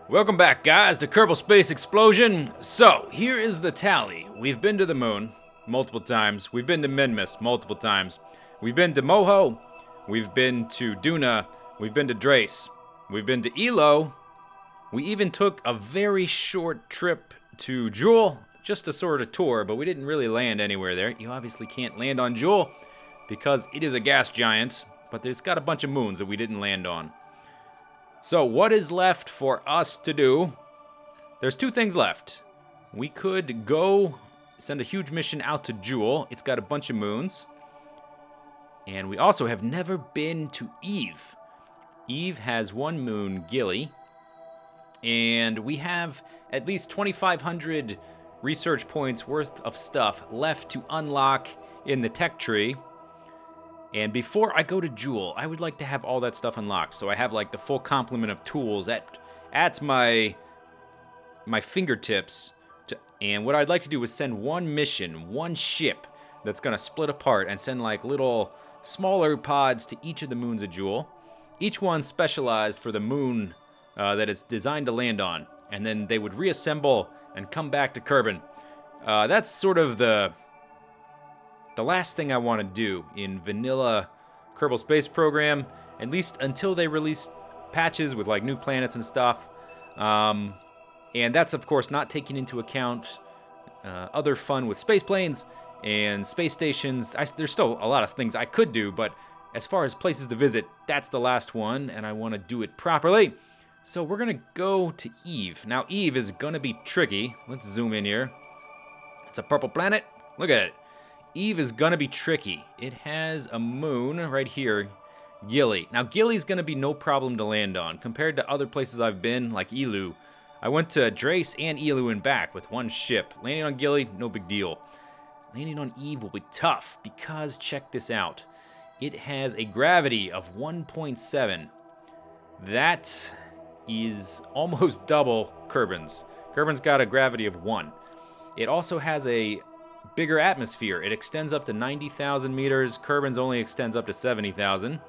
Welcome back, guys, to Kerbal Space Explosion. So, here is the tally. We've been to the moon multiple times. We've been to Minmus multiple times. We've been to Moho. We've been to Duna. We've been to Drace. We've been to Elo. We even took a very short trip to Jewel, just a sort of tour, but we didn't really land anywhere there. You obviously can't land on Jewel because it is a gas giant, but it's got a bunch of moons that we didn't land on. So what is left for us to do? There's two things left. We could go send a huge mission out to Jewel. It's got a bunch of moons. And we also have never been to Eve. Eve has one moon, Gilly. And we have at least 2,500 research points worth of stuff left to unlock in the tech tree. And before I go to Jewel, I would like to have all that stuff unlocked. So I have like the full complement of tools at my fingertips. And what I'd like to do is send one mission, one ship that's going to split apart and send like little smaller pods to each of the moons of Jewel. Each one specialized for the moon that it's designed to land on. And then they would reassemble and come back to Kerbin. That's sort of the last thing I want to do in vanilla Kerbal Space Program, at least until they release patches with like new planets and stuff. And that's of course not taking into account other fun with space planes and space stations. There's still a lot of things I could do, but as far as places to visit, that's the last one, and I want to do it properly. So we're going to go to Eve. Now Eve is going to be tricky. Let's zoom in here. It's a purple planet. Look at it. Eve is going to be tricky. It has a moon right here, Gilly. Now, Gilly's going to be no problem to land on. Compared to other places I've been, like Elu. I went to Drace and Elu and back with one ship. Landing on Gilly, no big deal. Landing on Eve will be tough because, check this out. It has a gravity of 1.7. That is almost double Kerbin's. Kerbin's got a gravity of 1. It also has a bigger atmosphere. It extends up to 90,000 meters. Kerbin's only extends up to 70,000.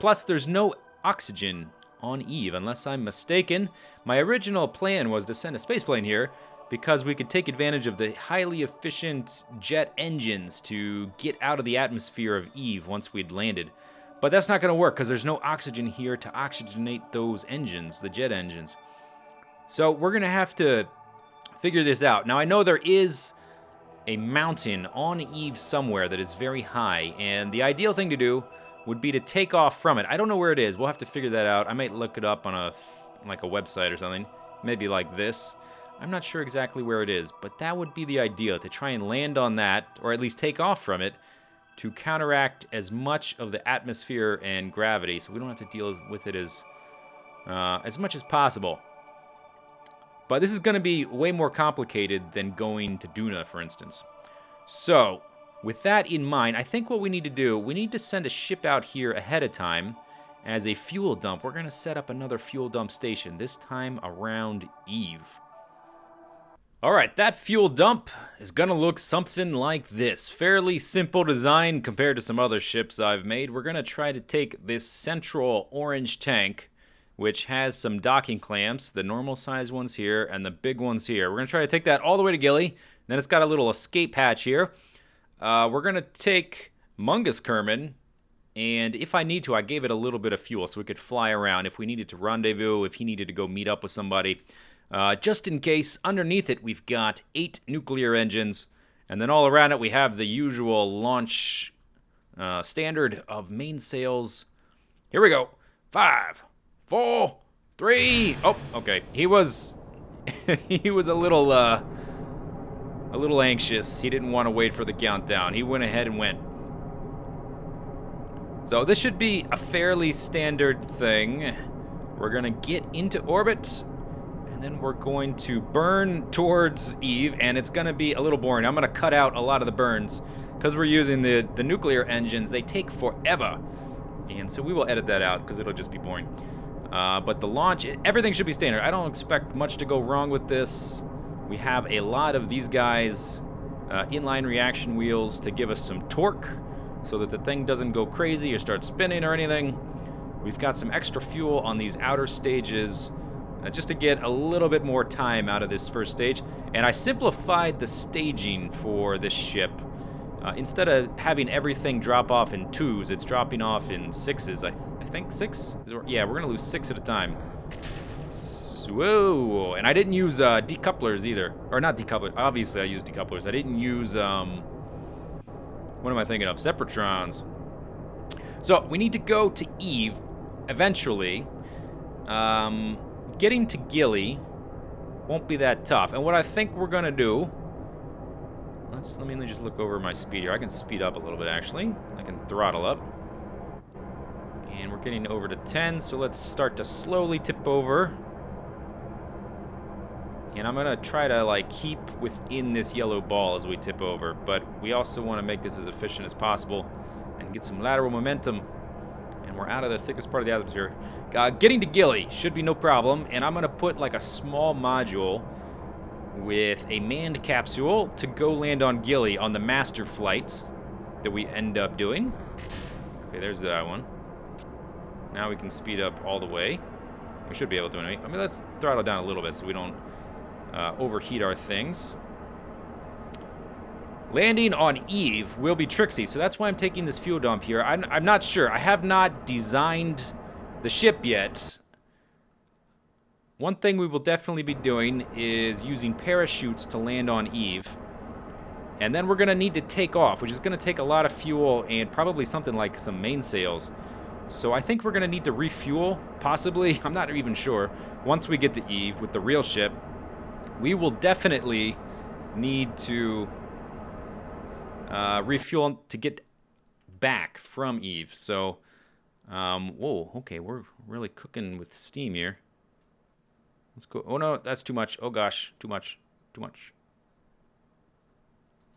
Plus, there's no oxygen on Eve, unless I'm mistaken. My original plan was to send a spaceplane here because we could take advantage of the highly efficient jet engines to get out of the atmosphere of Eve once we'd landed. But that's not going to work because there's no oxygen here to oxygenate those engines, the jet engines. So we're going to have to figure this out. Now, I know there is a mountain on Eve somewhere that is very high, and the ideal thing to do would be to take off from it. I don't know where it is. We'll have to figure that out. I might look it up on a website or something. Maybe like this. I'm not sure exactly where it is, but that would be the idea, to try and land on that, or at least take off from it, to counteract as much of the atmosphere and gravity, so we don't have to deal with it as much as possible. But this is going to be way more complicated than going to Duna, for instance. So, with that in mind, I think what we need to do, we need to send a ship out here ahead of time as a fuel dump. We're going to set up another fuel dump station, this time around Eve. Alright, that fuel dump is going to look something like this. Fairly simple design compared to some other ships I've made. We're going to try to take this central orange tank, which has some docking clamps, the normal size ones here and the big ones here. We're going to try to take that all the way to Gilly. Then it's got a little escape hatch here. We're going to take Mungus Kerman, and if I need to, I gave it a little bit of fuel so we could fly around if we needed to rendezvous, if he needed to go meet up with somebody. Just in case, underneath it we've got 8 nuclear engines, and then all around it we have the usual launch standard of mainsails. Here we go. 5, 4, 3. Oh, okay. He was a little anxious. He didn't want to wait for the countdown. He went ahead and went. So this should be a fairly standard thing. We're going to get into orbit, and then we're going to burn towards Eve, and it's going to be a little boring. I'm going to cut out a lot of the burns because we're using the nuclear engines. They take forever, and so we will edit that out because it'll just be boring. But the launch, everything should be standard. I don't expect much to go wrong with this. We have a lot of these guys, inline reaction wheels to give us some torque so that the thing doesn't go crazy or start spinning or anything. We've got some extra fuel on these outer stages just to get a little bit more time out of this first stage. And I simplified the staging for this ship. Instead of having everything drop off in 2s, it's dropping off in 6s. I think 6? Yeah, we're going to lose 6 at a time. Whoa! And I didn't use decouplers either. Or not decouplers. Obviously, I used decouplers. I didn't use, what am I thinking of? Separatrons. So, we need to go to Eve eventually. Getting to Gilly won't be that tough. And what I think we're going to do... Let me just look over my speed here. I can speed up a little bit, actually. I can throttle up. And we're getting over to 10, so let's start to slowly tip over. And I'm going to try to, like, keep within this yellow ball as we tip over. But we also want to make this as efficient as possible and get some lateral momentum. And we're out of the thickest part of the atmosphere. Getting to Gilly should be no problem. And I'm going to put, like, a small module with a manned capsule to go land on Gilly on the master flight that we end up doing. Okay, there's that one. Now we can speed up all the way. We should be able to anyway. I mean, let's throttle down a little bit so we don't overheat our things. Landing on Eve will be tricksy, so that's why I'm taking this fuel dump here. I'm not sure. I have not designed the ship yet. One thing we will definitely be doing is using parachutes to land on Eve. And then we're going to need to take off, which is going to take a lot of fuel and probably something like some mainsails. So I think we're going to need to refuel, possibly. I'm not even sure. Once we get to Eve with the real ship, we will definitely need to refuel to get back from Eve. So, whoa, okay, we're really cooking with steam here. Let's go. Oh, no, that's too much. Oh, gosh, too much, too much.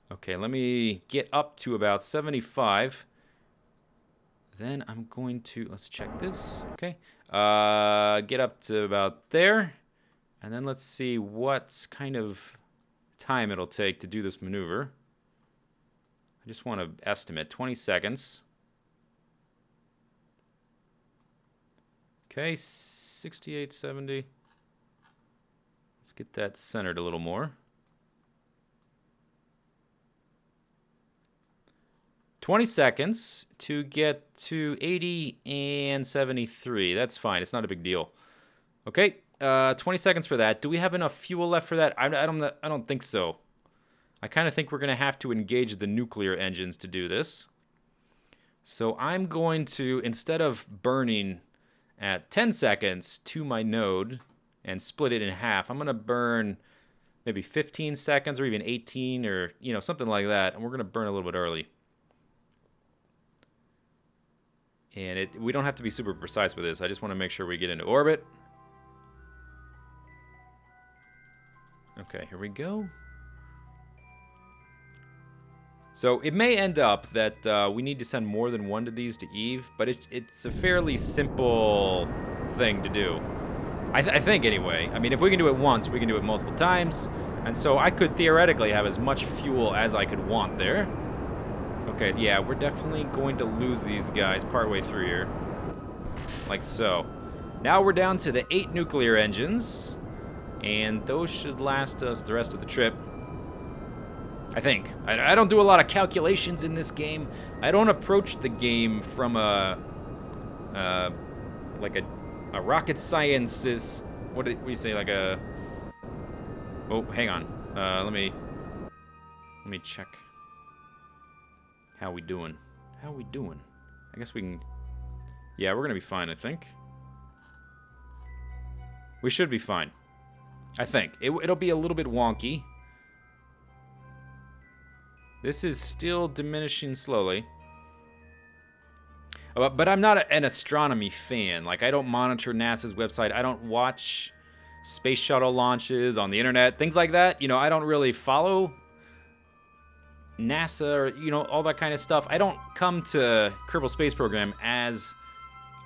Okay, let me get up to about 75. Then I'm going to, let's check this. Okay, get up to about there. And then let's see what kind of time it'll take to do this maneuver. I just want to estimate 20 seconds. Okay, 68, 70. Let's get that centered a little more. 20 seconds to get to 80 and 73. That's fine. It's not a big deal. Okay, 20 seconds for that. Do we have enough fuel left for that? I don't think so. I kind of think we're going to have to engage the nuclear engines to do this. So I'm going to, instead of burning at 10 seconds to my node and split it in half, I'm going to burn maybe 15 seconds or even 18 or, you know, something like that. And we're going to burn a little bit early. And we don't have to be super precise with this. I just want to make sure we get into orbit. Okay, here we go. So it may end up that we need to send more than one of these to Eve, but it's a fairly simple thing to do. I think, anyway. I mean, if we can do it once, we can do it multiple times. And so I could theoretically have as much fuel as I could want there. Okay, yeah, we're definitely going to lose these guys partway through here. Like so. Now we're down to the 8 nuclear engines. And those should last us the rest of the trip. I think. I don't do a lot of calculations in this game. I don't approach the game from like a rocket scientist. What do you say? Like a... Oh, hang on. Let me check. How we doing? How we doing? I guess we can... Yeah, we're gonna be fine, I think. We should be fine. I think. It'll be a little bit wonky. This is still diminishing slowly. But I'm not an astronomy fan. Like, I don't monitor NASA's website. I don't watch space shuttle launches on the internet. Things like that. You know, I don't really follow NASA or, you know, all that kind of stuff. I don't come to Kerbal Space Program as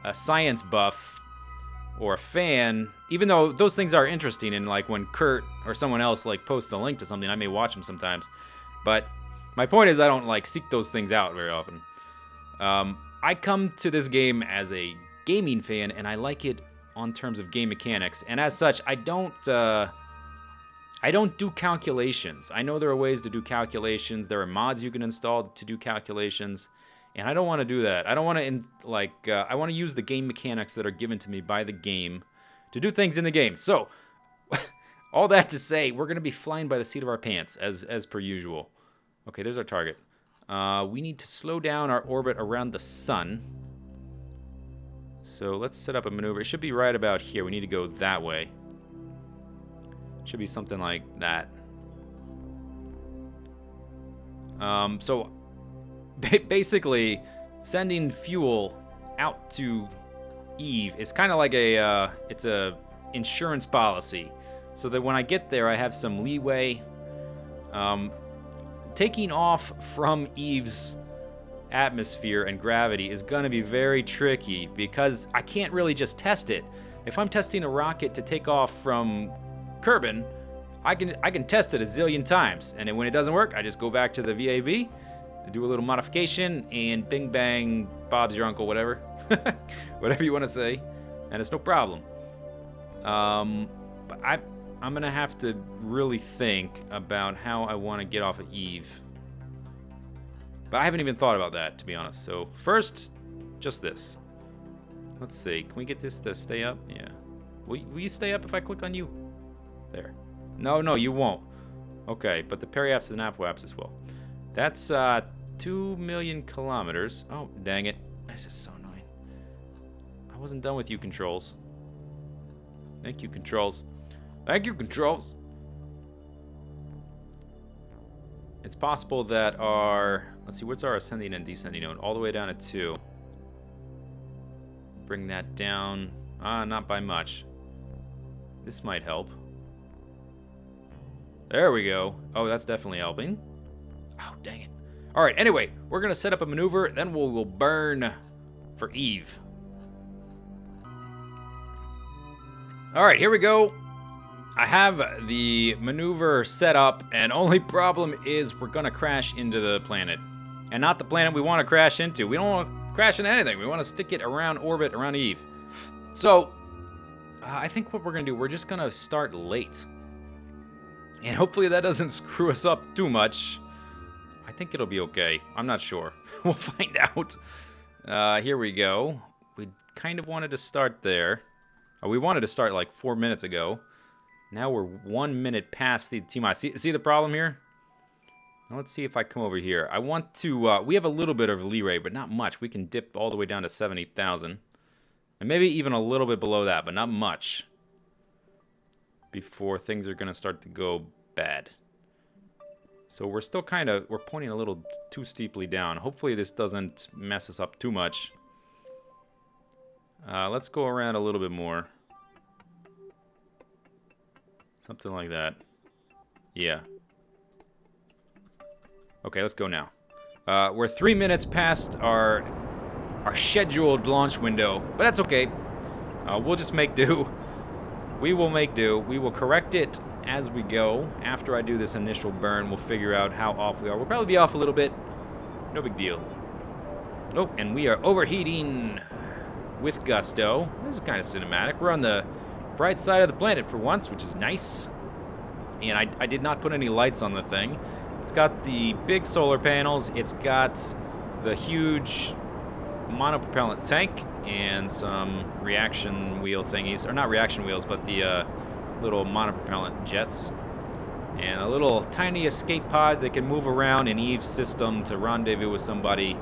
a science buff or a fan, even though those things are interesting, and like when Kurt or someone else like posts a link to something, I may watch them sometimes. But my point is, I don't like seek those things out very often. I come to this game as a gaming fan, and I like it on terms of game mechanics, and as such, I don't do calculations. I know there are ways to do calculations. There are mods you can install to do calculations, and I don't want to do that. I don't want to I want to use the game mechanics that are given to me by the game to do things in the game. So, all that to say, we're gonna be flying by the seat of our pants as per usual. Okay, there's our target. We need to slow down our orbit around the sun. So let's set up a maneuver. It should be right about here. We need to go that way. Should be something like that. So basically, sending fuel out to Eve is kind of like it's a insurance policy, so that when I get there, I have some leeway. Taking off from Eve's atmosphere and gravity is going to be very tricky because I can't really just test it. If I'm testing a rocket to take off from Kerbal, I can test it a zillion times, and then when it doesn't work, I just go back to the VAB, do a little modification, and bing bang, Bob's your uncle, whatever, whatever you want to say, and it's no problem. But I'm gonna have to really think about how I want to get off of Eve. But I haven't even thought about that, to be honest. So first, just this. Let's see. Can we get this to stay up? Yeah. Will you stay up if I click on you? There. No, you won't. Okay, but the periapsis and apoapsis as well. That's 2 million kilometers. Oh, dang it. This is so annoying. I wasn't done with you, controls. Thank you, controls. Thank you, controls. It's possible that our... Let's see, what's our ascending and descending node? All the way down to 2. Bring that down. Not by much. This might help. There we go. Oh, that's definitely helping. Oh, dang it. All right, anyway, we're going to set up a maneuver, then we'll burn for Eve. All right, here we go. I have the maneuver set up, and only problem is we're going to crash into the planet. And not the planet we want to crash into. We don't want to crash into anything. We want to stick it around orbit, around Eve. So, I think what we're going to do, we're just going to start late. And hopefully that doesn't screw us up too much. I think it'll be okay. I'm not sure. We'll find out. Here we go. We kind of wanted to start there. We wanted to start like 4 minutes ago. Now we're 1 minute past the T-minus. See the problem here? Now let's see if I come over here. I want to... we have a little bit of leeway, but not much. We can dip all the way down to 70,000. And maybe even a little bit below that, but not much. Before things are going to start to go bad. So we're still kind of... We're pointing a little too steeply down. Hopefully this doesn't mess us up too much. Let's go around a little bit more. Something like that. Yeah. Okay, let's go now. We're 3 minutes past our scheduled launch window, but that's okay. We'll just make do. We will make do. We will correct it as we go. After I do this initial burn, we'll figure out how off we are. We'll probably be off a little bit. No big deal. Oh, and we are overheating with gusto. This is kind of cinematic. We're on the bright side of the planet for once, which is nice. And I did not put any lights on the thing. It's got the big solar panels. It's got the huge monopropellant tank and some reaction wheel thingies. Or not reaction wheels, but the little monopropellant jets. And a little tiny escape pod that can move around in Eve's system to rendezvous with somebody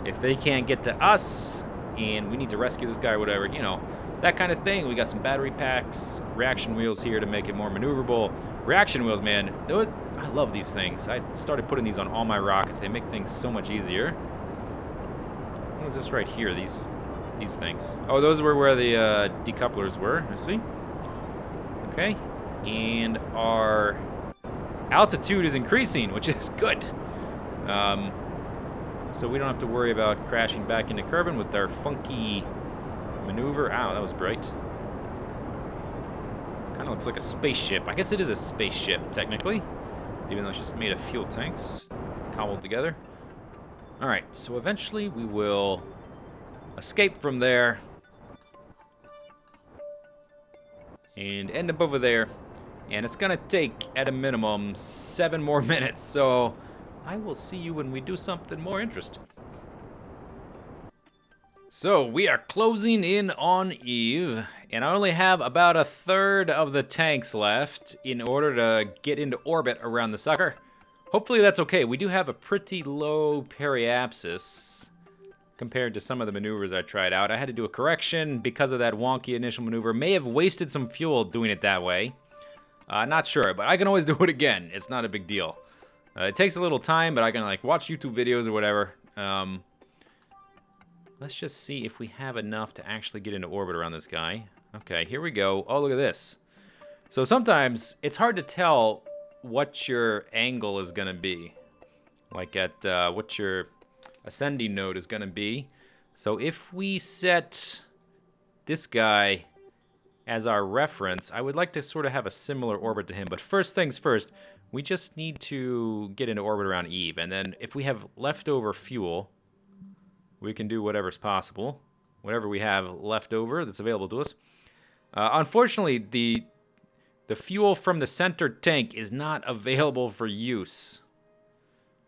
if they can't get to us and we need to rescue this guy or whatever, you know, that kind of thing. We got some battery packs, reaction wheels here to make it more maneuverable. Reaction wheels, man, I love these things. I started putting these on all my rockets. They make things so much easier. What is this right here? These things. Oh, those were where the decouplers were. I see. Okay, and our altitude is increasing, which is good. So we don't have to worry about crashing back into Kerbal with our funky maneuver. Ow, that was bright. Kind of looks like a spaceship. I guess it is a spaceship, technically. Even though it's just made of fuel tanks cobbled together. Alright, so eventually we will escape from there. and end up over there. And it's gonna take, at a minimum, 7 more minutes. So I will see you when we do something more interesting. So we are closing in on Eve, and I only have about a third of the tanks left in order to get into orbit around the sucker. Hopefully that's okay. We do have a pretty low periapsis compared to some of the maneuvers I tried out. I had to do a correction because of that wonky initial maneuver. May have wasted some fuel doing it that way. Not sure, but I can always do it again. It's not a big deal. It takes a little time, but I can like watch YouTube videos or whatever. Let's just see if we have enough to actually get into orbit around this guy. Okay, here we go. Oh, look at this. So sometimes it's hard to tell what your angle is going to be. Like at what your ascending node is going to be. So if we set this guy as our reference, I would like to sort of have a similar orbit to him. But first things first, we just need to get into orbit around Eve. And then if we have leftover fuel, we can do whatever's possible. Whatever we have left over that's available to us. Unfortunately, the fuel from the center tank is not available for use.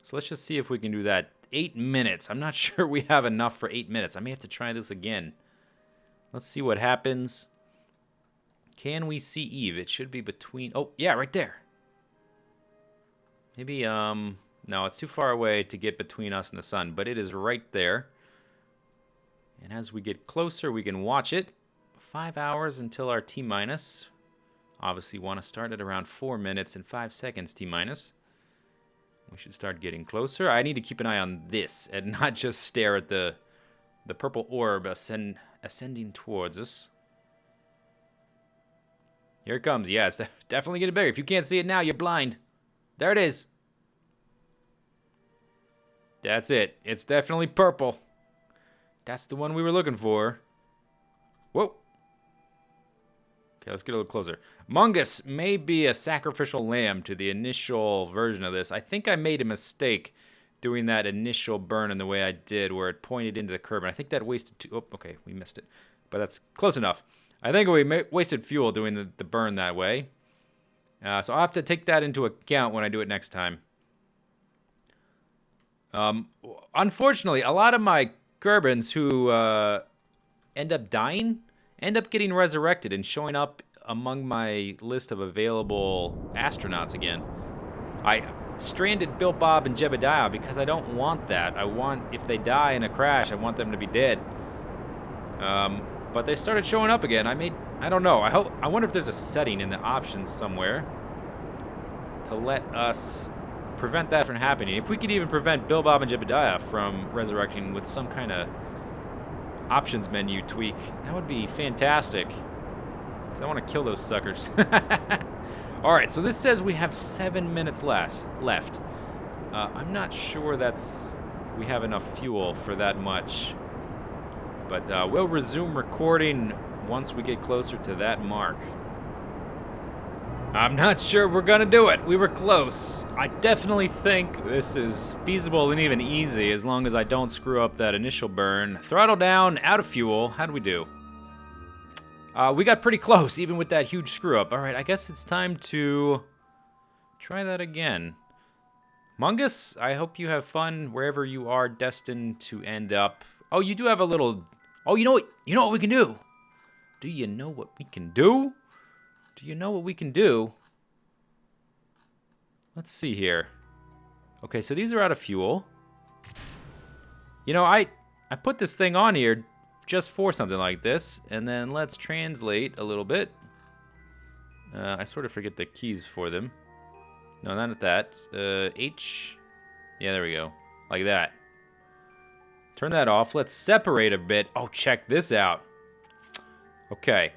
So let's just see if we can do that. 8 minutes. I'm not sure we have enough for 8 minutes. I may have to try this again. Let's see what happens. Can we see Eve? It should be between... Oh, yeah, right there. Maybe, no, it's too far away to get between us and the sun, but it is right there. And as we get closer, we can watch it. 5 hours until our T-minus. Obviously want to start at around 4 minutes and 5 seconds T-minus. We should start getting closer. I need to keep an eye on this and not just stare at the purple orb ascending towards us. Here it comes. Yeah, it's definitely getting bigger. If you can't see it now, you're blind. There it is. That's it. It's definitely purple. That's the one we were looking for. Whoa. Okay, let's get a little closer. Mungus may be a sacrificial lamb to the initial version of this. I think I made a mistake doing that initial burn in the way I did, where it pointed into the curb. And I think that wasted two... Oh, okay, we missed it. But that's close enough. I think we wasted fuel doing the burn that way. So I'll have to take that into account when I do it next time. Unfortunately, a lot of my Kerbans who end up dying end up getting resurrected and showing up among my list of available astronauts again. I stranded Bill, Bob, and Jebediah because I don't want that. I want, if they die in a crash, I want them to be dead. But they started showing up again. I don't know. I wonder if there's a setting in the options somewhere to let us prevent that from happening. If we could even prevent Bill, Bob, and Jebediah from resurrecting with some kind of options menu tweak, that would be fantastic. Because I want to kill those suckers. Alright, so this says we have 7 minutes left. I'm not sure we have enough fuel for that much. But we'll resume recording once we get closer to that mark. I'm not sure we're gonna do it. We were close. I definitely think this is feasible and even easy as long as I don't screw up that initial burn. Throttle down, out of fuel. How'd we do? We got pretty close, even with that huge screw up. Alright, I guess it's time to try that again. Mungus, I hope you have fun wherever you are destined to end up. Oh, you do have a little... Oh, you know what we can do? Do you know what we can do? Do you know what we can do? Let's see here. Okay, so these are out of fuel. You know, I put this thing on here just for something like this. And then let's translate a little bit. I sort of forget the keys for them. No, not at that. H. Yeah, there we go. Like that. Turn that off. Let's separate a bit. Oh, check this out. Okay.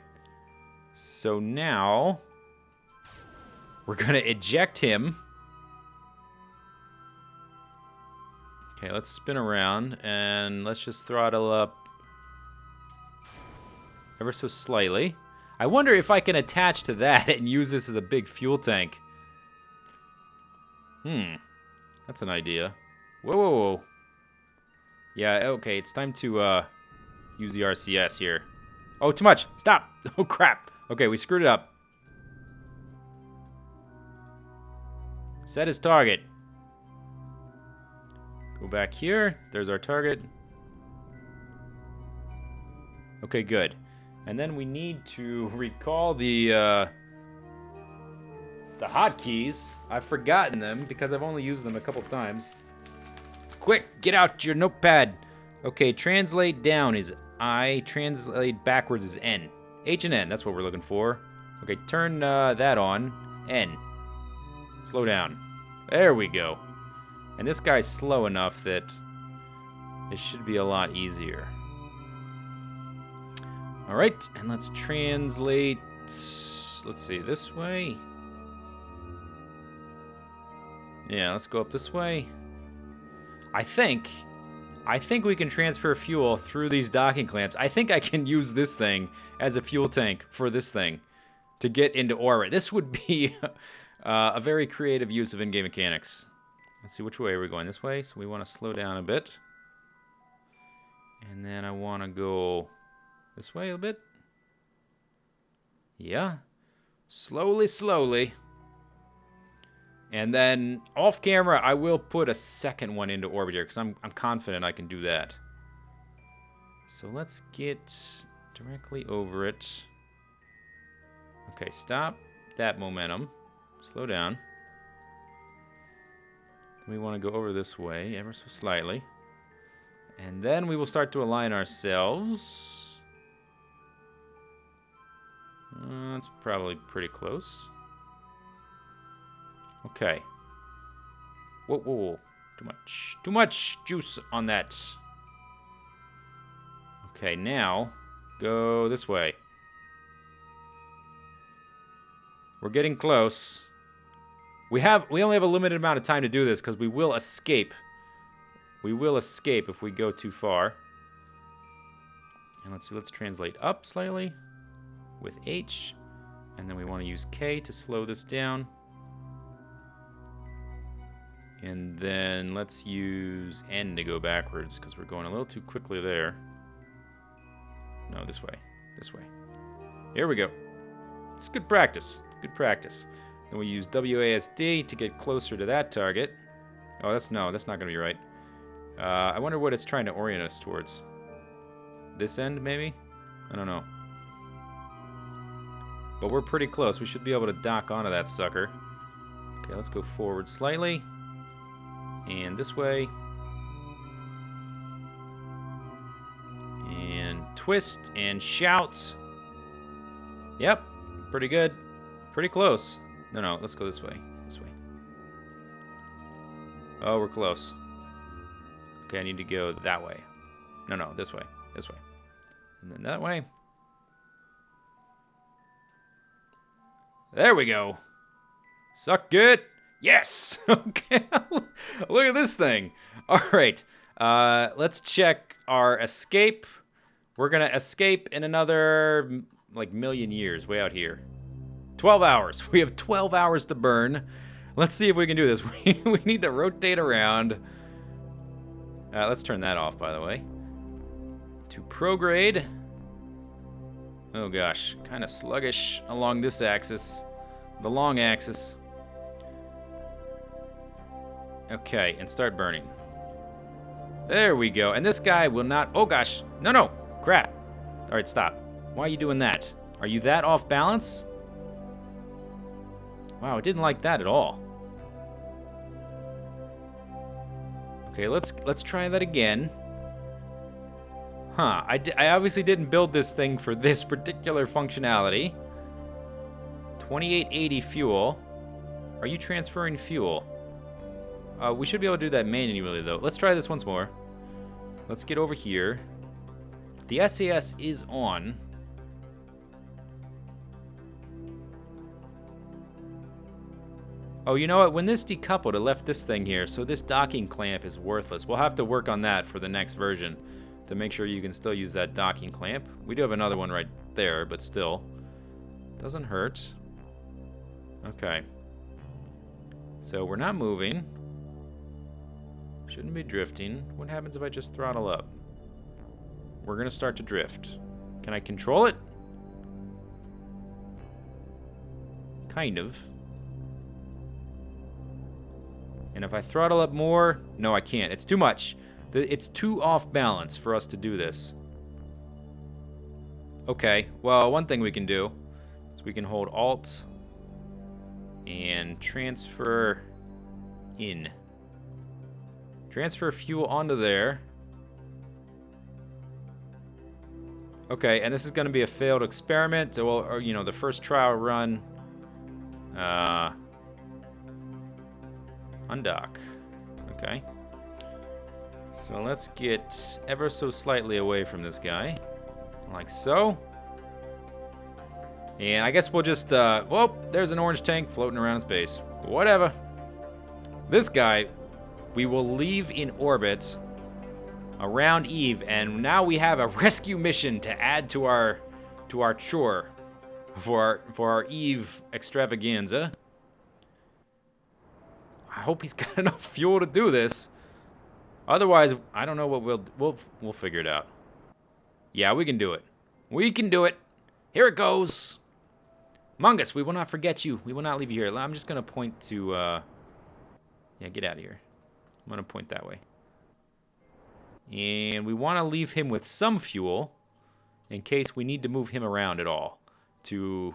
So now we're going to eject him. Okay, let's spin around and let's just throttle up ever so slightly. I wonder if I can attach to that and use this as a big fuel tank. That's an idea. Whoa, whoa, whoa. Yeah, okay, it's time to use the RCS here. Oh, too much. Stop. Oh, crap. Okay, we screwed it up. Set his target. Go back here. There's our target. Okay, good. And then we need to recall the hotkeys. I've forgotten them because I've only used them a couple times. Quick, get out your notepad. Okay, translate down is I. Translate backwards is N. H and N, that's what we're looking for. Okay, turn that on. N. Slow down. There we go. And this guy's slow enough that it should be a lot easier. Alright, and let's translate. Let's see, this way. Yeah, let's go up this way. I think we can transfer fuel through these docking clamps. I think I can use this thing as a fuel tank for this thing to get into orbit. This would be a very creative use of in-game mechanics. Let's see, which way are we going? This way? So we want to slow down a bit. And then I want to go this way a bit. Yeah. Slowly, slowly. And then off camera, I will put a second one into orbit here because I'm confident I can do that. So let's get directly over it. Okay, stop that momentum. Slow down. We want to go over this way ever so slightly. And then we will start to align ourselves. That's probably pretty close. Okay. Whoa, whoa, whoa. Too much juice on that. Okay, now go this way. We're getting close. We only have a limited amount of time to do this because we will escape. We will escape if we go too far. And let's see, let's translate up slightly with H. And then we want to use K to slow this down. And then let's use N to go backwards because we're going a little too quickly there. No, this way. This way. Here we go. It's good practice. Good practice. Then we use WASD to get closer to that target. Oh, that's not going to be right. I wonder what it's trying to orient us towards. This end, maybe? I don't know. But we're pretty close. We should be able to dock onto that sucker. Okay, let's go forward slightly. And this way. And twist and shout. Yep, pretty good. Pretty close. No, let's go this way. This way. Oh, we're close. Okay, I need to go that way. No, this way. This way. And then that way. There we go. Suck it. Yes. Okay. Look at this thing. All right. Let's check our escape. We're going to escape in another, million years way out here. 12 hours. We have 12 hours to burn. Let's see if we can do this. We need to rotate around. Let's turn that off, by the way. To prograde. Oh, gosh. Kind of sluggish along this axis. The long axis. Okay, and start burning. There we go. And this guy will not... Oh, gosh. No. Crap. All right, stop. Why are you doing that? Are you that off balance? Wow, it didn't like that at all. Okay, let's try that again. Huh, I obviously didn't build this thing for this particular functionality. 2880 fuel. Are you transferring fuel? We should be able to do that manually, though. Let's try this once more. Let's get over here. The SAS is on. Oh, you know what? When this decoupled, it left this thing here, so this docking clamp is worthless. We'll have to work on that for the next version to make sure you can still use that docking clamp. We do have another one right there, but still. Doesn't hurt. Okay. So we're not moving. Shouldn't be drifting. What happens if I just throttle up? We're going to start to drift. Can I control it? kind of. And if I throttle up more... No, I can't. It's too much. It's too off balance for us to do this. Okay, well, one thing we can do is we can hold Alt and transfer in. Transfer fuel onto there. Okay, and this is going to be a failed experiment. Well, or, you know, the first trial run. Undock. Okay. So let's get ever so slightly away from this guy. Like so. And I guess we'll just, whoa, there's an orange tank floating around in space. Whatever. This guy, we will leave in orbit around Eve, and now we have a rescue mission to add to our chore for our Eve extravaganza. I hope he's got enough fuel to do this. Otherwise, I don't know what we'll figure it out. Yeah, we can do it. We can do it. Here it goes. Mungus, we will not forget you. We will not leave you here. I'm just gonna point to yeah, get out of here. I'm gonna point that way. And we want to leave him with some fuel in case we need to move him around at all to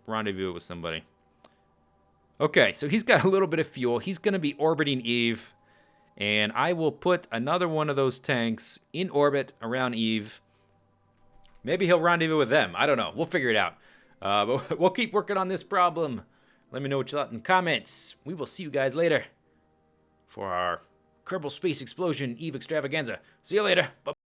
rendezvous with somebody. Okay, so he's got a little bit of fuel. He's going to be orbiting Eve, and I will put another one of those tanks in orbit around Eve. Maybe he'll rendezvous with them. I don't know. We'll figure it out. But we'll keep working on this problem. Let me know what you thought in the comments. We will see you guys later for our Kerbal Space Explosion Eve Extravaganza. See you later. Bye.